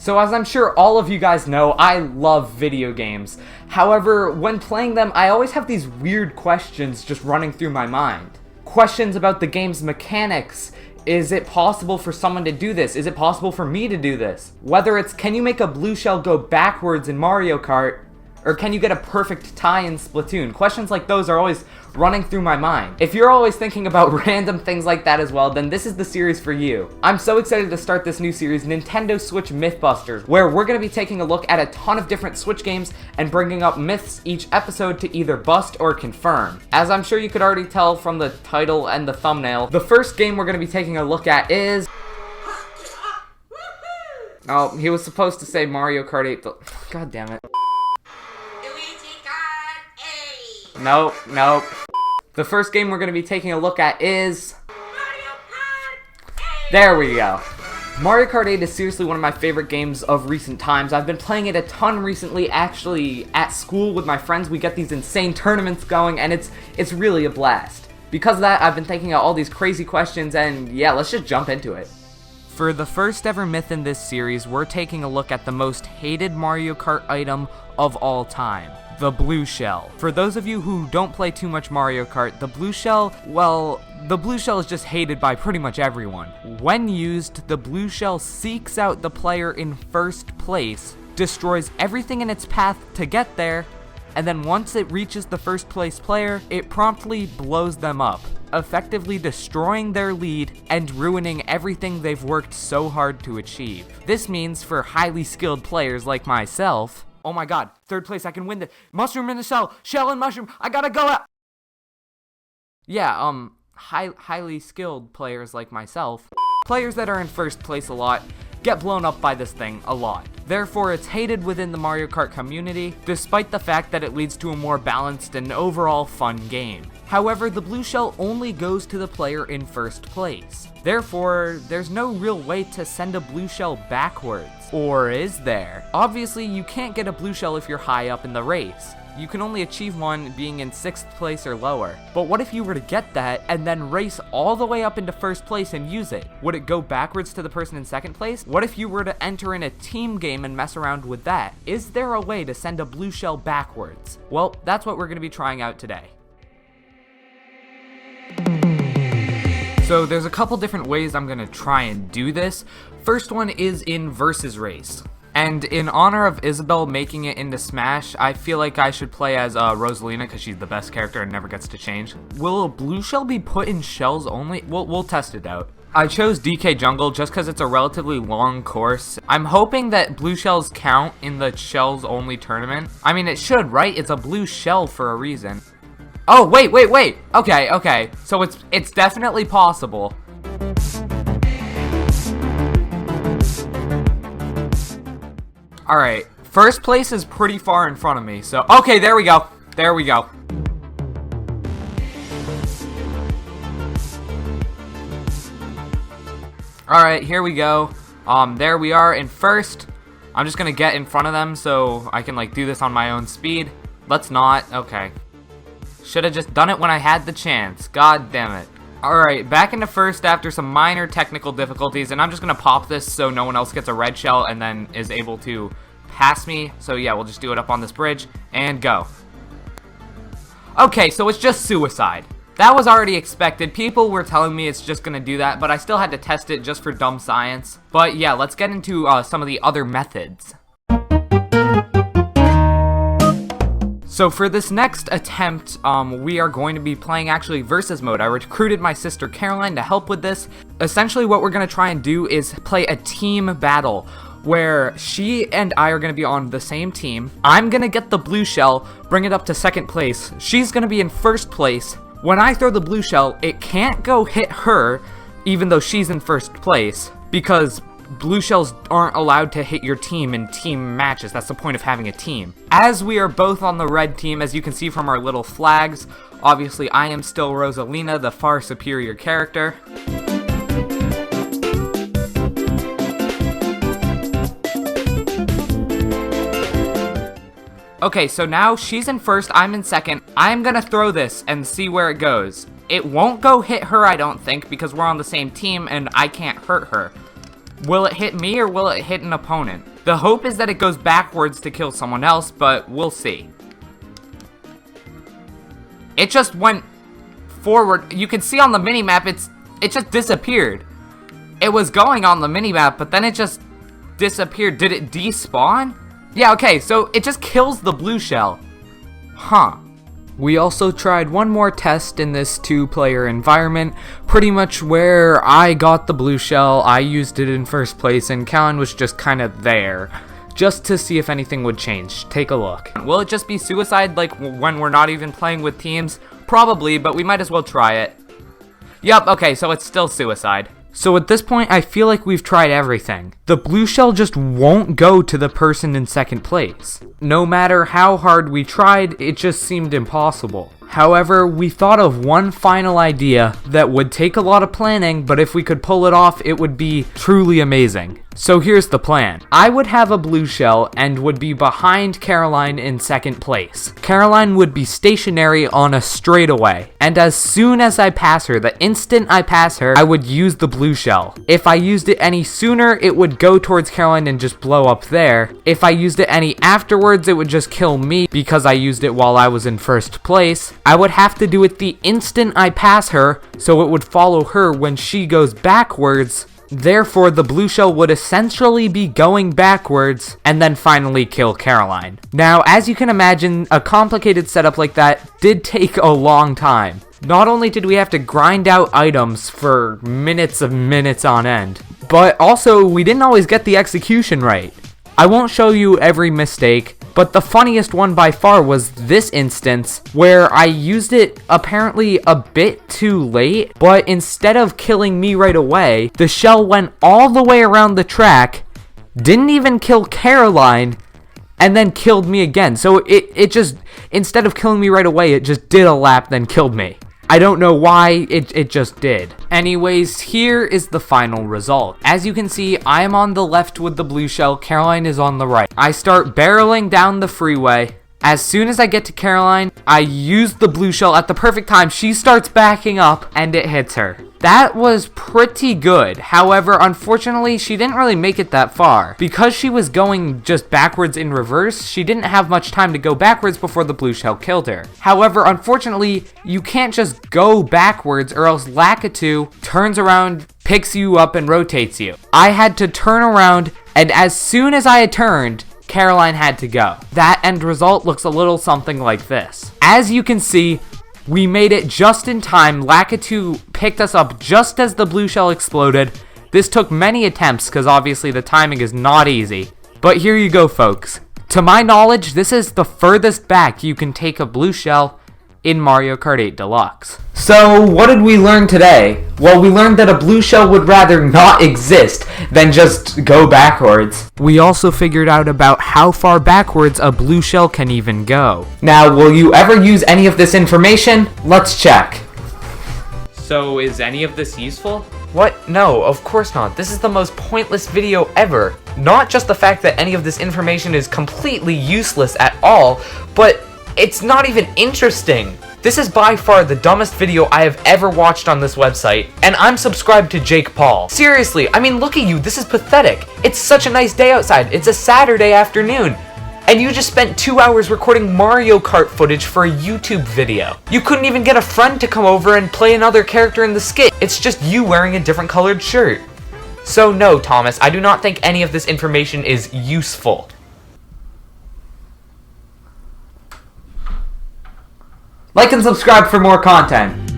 So as I'm sure all of you guys know, I love video games. However, when playing them, I always have these weird questions just running through my mind. Questions about the game's mechanics. Is it possible for someone to do this? Is it possible for me to do this? Whether it's, can you make a blue shell go backwards in Mario Kart? Or can you get a perfect tie in Splatoon? Questions like those are always running through my mind. If you're always thinking about random things like that as well, then this is the series for you. I'm so excited to start this new series, Nintendo Switch MythBusters, where we're going to be taking a look at a ton of different Switch games and bringing up myths each episode to either bust or confirm. As I'm sure you could already tell from the title and the thumbnail, the first game we're going to be taking a look at is... Oh, he was supposed to say Mario Kart 8. God damn it. Nope. The first game we're going to be taking a look at is... Mario Kart 8! There we go. Mario Kart 8 is seriously one of my favorite games of recent times. I've been playing it a ton recently. Actually, at school with my friends, we get these insane tournaments going, and it's really a blast. Because of that, I've been thinking of all these crazy questions, and yeah, let's just jump into it. For the first ever myth in this series, we're taking a look at the most hated Mario Kart item of all time. The blue shell. For those of you who don't play too much Mario Kart, the blue shell, well, the blue shell is just hated by pretty much everyone. When used, the blue shell seeks out the player in first place, destroys everything in its path to get there, and then once it reaches the first place player, it promptly blows them up, effectively destroying their lead and ruining everything they've worked so hard to achieve. This means for highly skilled players like myself, oh my god, third place, I can win this. Mushroom in the shell and mushroom, I gotta go out. Yeah, highly skilled players like myself, players that are in first place a lot, get blown up by this thing a lot. Therefore, it's hated within the Mario Kart community, despite the fact that it leads to a more balanced and overall fun game. However, the blue shell only goes to the player in first place. Therefore, there's no real way to send a blue shell backwards. Or is there? Obviously, you can't get a blue shell if you're high up in the race. You can only achieve one being in 6th place or lower. But what if you were to get that and then race all the way up into first place and use it? Would it go backwards to the person in 2nd place? What if you were to enter in a team game and mess around with that? Is there a way to send a blue shell backwards? Well, that's what we're going to be trying out today. So there's a couple different ways I'm going to try and do this. First one is in versus race. And in honor of Isabelle making it into Smash, I feel like I should play as Rosalina because she's the best character and never gets to change. Will a blue shell be put in shells only? We'll test it out. I chose DK Jungle just because it's a relatively long course. I'm hoping that blue shells count in the shells only tournament. I mean, it should, right? It's a blue shell for a reason. Oh, wait. Okay. So it's definitely possible. Alright, first place is pretty far in front of me, so... Okay, there we go. Alright, here we go. There we are in first. I'm just gonna get in front of them so I can, do this on my own speed. Let's not. Okay. Should've just done it when I had the chance. God damn it. Alright, back into first after some minor technical difficulties, and I'm just gonna pop this so no one else gets a red shell and then is able to pass me. So yeah, we'll just do it up on this bridge, and go. Okay, so it's just suicide. That was already expected. People were telling me it's just gonna do that, but I still had to test it just for dumb science. But yeah, let's get into some of the other methods. So for this next attempt, we are going to be playing actually versus mode. I recruited my sister Caroline to help with this. Essentially what we're going to try and do is play a team battle where she and I are going to be on the same team. I'm going to get the blue shell, bring it up to 2nd place. She's going to be in 1st place. When I throw the blue shell, it can't go hit her even though she's in 1st place because blue shells aren't allowed to hit your team in team matches. That's the point of having a team. As we are both on the red team, as you can see from our little flags, obviously I am still Rosalina, the far superior character. Okay, so now she's in 1st, I'm in 2nd. I'm gonna throw this and see where it goes. It won't go hit her, I don't think, because we're on the same team and I can't hurt her. Will it hit me or will it hit an opponent? The hope is that it goes backwards to kill someone else, but we'll see. It just went forward. You can see on the minimap, it just disappeared. It was going on the minimap, but then it just disappeared. Did it despawn? Yeah, okay, so it just kills the blue shell. Huh. We also tried one more test in this 2-player environment, pretty much where I got the blue shell, I used it in first place, and Callan was just kind of there, just to see if anything would change. Take a look. Will it just be suicide like when we're not even playing with teams? Probably, but we might as well try it. Yup, okay, so it's still suicide. So at this point, I feel like we've tried everything. The blue shell just won't go to the person in second place. No matter how hard we tried, it just seemed impossible. However, we thought of one final idea that would take a lot of planning, but if we could pull it off, it would be truly amazing. So here's the plan. I would have a blue shell and would be behind Caroline in second place. Caroline would be stationary on a straightaway, and as soon as I pass her, the instant I pass her, I would use the blue shell. If I used it any sooner, it would go towards Caroline and just blow up there. If I used it any afterwards, it would just kill me because I used it while I was in first place. I would have to do it the instant I pass her, so it would follow her when she goes backwards. Therefore, the blue shell would essentially be going backwards and then finally kill Caroline. Now, as you can imagine, a complicated setup like that did take a long time. Not only did we have to grind out items for minutes on end, but also we didn't always get the execution right. I won't show you every mistake, but the funniest one by far was this instance where I used it apparently a bit too late, but instead of killing me right away, the shell went all the way around the track, didn't even kill Caroline, and then killed me again. So it just, instead of killing me right away, it just did a lap, then killed me. I don't know why, it just did. Anyways, here is the final result. As you can see, I am on the left with the blue shell, Caroline is on the right. I start barreling down the freeway. As soon as I get to Caroline, I use the blue shell at the perfect time. She starts backing up, and it hits her. That was pretty good. However, unfortunately, she didn't really make it that far. Because she was going just backwards in reverse, she didn't have much time to go backwards before the blue shell killed her. However, unfortunately, you can't just go backwards or else Lakitu turns around, picks you up, and rotates you. I had to turn around, and as soon as I had turned, Caroline had to go. That end result looks a little something like this. As you can see, we made it just in time. Lakitu picked us up just as the blue shell exploded. This took many attempts because obviously the timing is not easy. But here you go, folks. To my knowledge, this is the furthest back you can take a blue shell in Mario Kart 8 Deluxe. So, what did we learn today? Well, we learned that a blue shell would rather not exist than just go backwards. We also figured out about how far backwards a blue shell can even go. Now, will you ever use any of this information? Let's check. So, is any of this useful? What? No, of course not. This is the most pointless video ever. Not just the fact that any of this information is completely useless at all, but it's not even interesting. This is by far the dumbest video I have ever watched on this website, and I'm subscribed to Jake Paul. Seriously, I mean, look at you, this is pathetic. It's such a nice day outside, it's a Saturday afternoon, and you just spent 2 hours recording Mario Kart footage for a YouTube video. You couldn't even get a friend to come over and play another character in the skit. It's just you wearing a different colored shirt. So no, Thomas, I do not think any of this information is useful. Like and subscribe for more content.